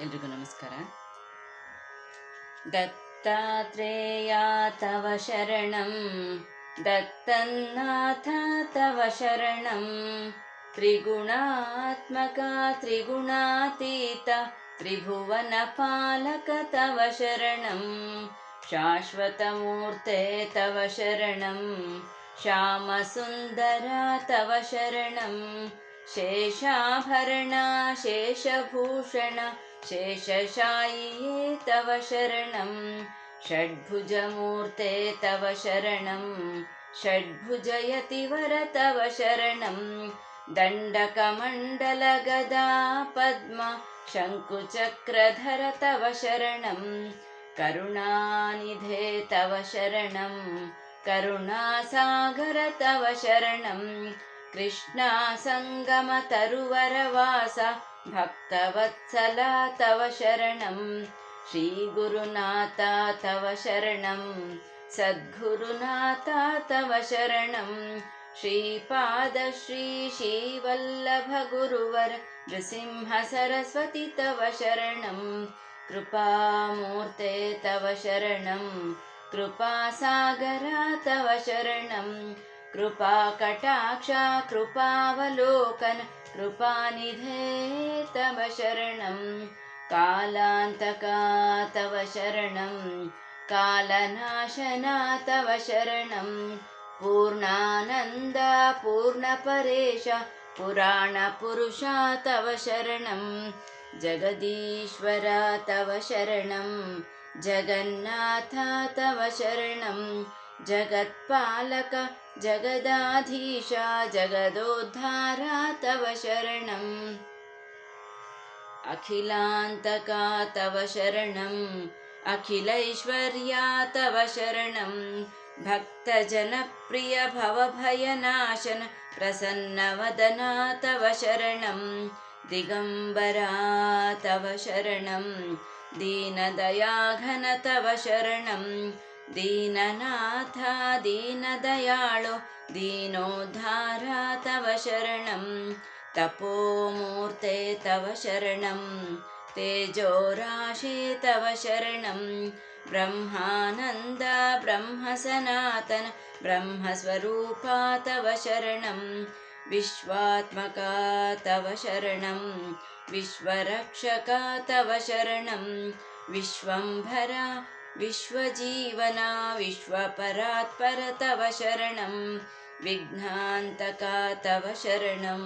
ಎಲ್ರಿಗೂ ನಮಸ್ಕಾರ. ದತ್ತಾತ್ರೇಯ ತವ ಶರಣಂ, ದತ್ತನ್ನಾಥ ತವ ಶರಣಂ, ತ್ರಿಗುಣಾತ್ಮಕ ತ್ರಿಗುಣಾತೀತ ತ್ರಿಭುವನ ಪಾಲಕ ತವ ಶರಣಂ, ಶಾಶ್ವತಮೂರ್ತೆ ತವ ಶರಣಂ, ಶ್ಯಾಮಸುಂದರ ತವ ಶರಣಂ, ಶೇಷಾಭರಣ ಶೇಷಭೂಷಣ शेषशायिये तव शरणं, षड्भुजमूर्ते तव शरणं, षड्भुजयतिवर तव शरणं, दण्डकमण्डलगदा पद्म शङ्कुचक्रधर तव शरणं, करुणानिधे तव शरणं, करुणासागर तव शरणं, कृष्णा संगम तरुवरवास भक्तवत्सला तव शरणं, श्रीगुरुनाथा तव शरणं, सद्गुरुनाथा तव शरणं, श्रीपादश्री श्रीवल्लभ गुरुवर नृसिंह सरस्वती तव शरणं, कृपामूर्ते तव शरणं, कृपासागरा तव शरणं, कृपाकटाक्ष कृपावलोकन कृपानिधे तव शरणं, कालान्तका तव शरणं, कालनाशना तव शरणं, पूर्णानन्द पूर्णपरेश पुराणपुरुषा तव शरणं, जगदीश्वरा तव शरणं, जगन्नाथ तव शरणं, जगत्पालक जगदाधीश जगदोद्धारा तव शरणं, अखिलान्तका तव शरणं, अखिलैश्वर्या तव शरणं, भक्तजनप्रिय भवभयनाशन प्रसन्नवदना तव शरणं, दिगम्बरा तव शरणं, दीनदयाघन तव शरणं, दीननाथ दीनदयाळो दीनोद्धारा तव शरणं, तपोमूर्ते तव शरणं, तेजोराशे तव शरणं, ब्रह्मानन्द ब्रह्मसनातन ब्रह्मस्वरूपा तव शरणं, विश्वात्मका तव शरणं, विश्वरक्षका तव शरणं, विश्वम्भरा विश्वजीवना विश्वपरात्पर तव शरणं, विघ्नान्तका तव शरणं,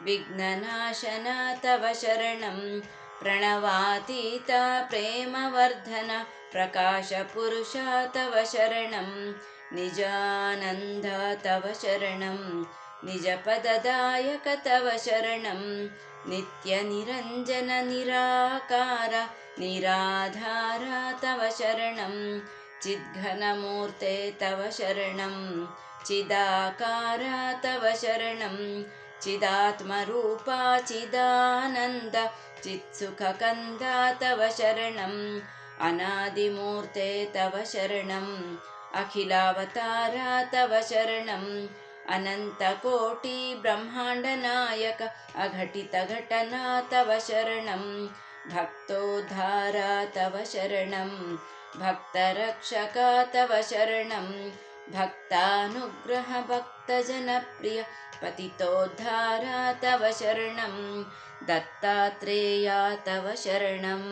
विघ्ननाशना तव शरणं, प्रणवातीत प्रेमवर्धन प्रकाशपुरुषा तव शरणं, निजानन्द तव शरणं, निजपददायक तव शरणं, नित्यनिरञ्जन निराकार निराधार तव शरणं, चिद्घनमूर्ते तव शरणं, चिदाकार तव शरणं, चिदात्मरूपा चिदानन्द चित्सुखकन्द तव शरणं, अनादिमूर्ते तव शरणं, अखिलावतार तव शरणं, अनन्तकोटि ब्रह्माण्डनायक अघटितघटना तव शरणं, भक्तोद्धारा तव शरणं, भक्तरक्षक तव शरणं, भक्तानुग्रह भक्तजनप्रिय पतितोद्धारा तव शरणं, दत्तात्रेय तव शरणं,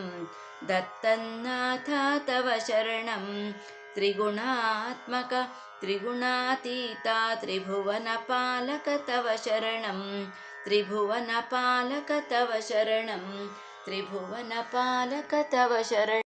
दत्तन्नाथ तव शरणं, त्रिगुणात्मक त्रिगुणातीत त्रिभुवनपालक तव शरणं, त्रिभुवनपालक तव शरणं, त्रिभुवनपालक तव शरणं.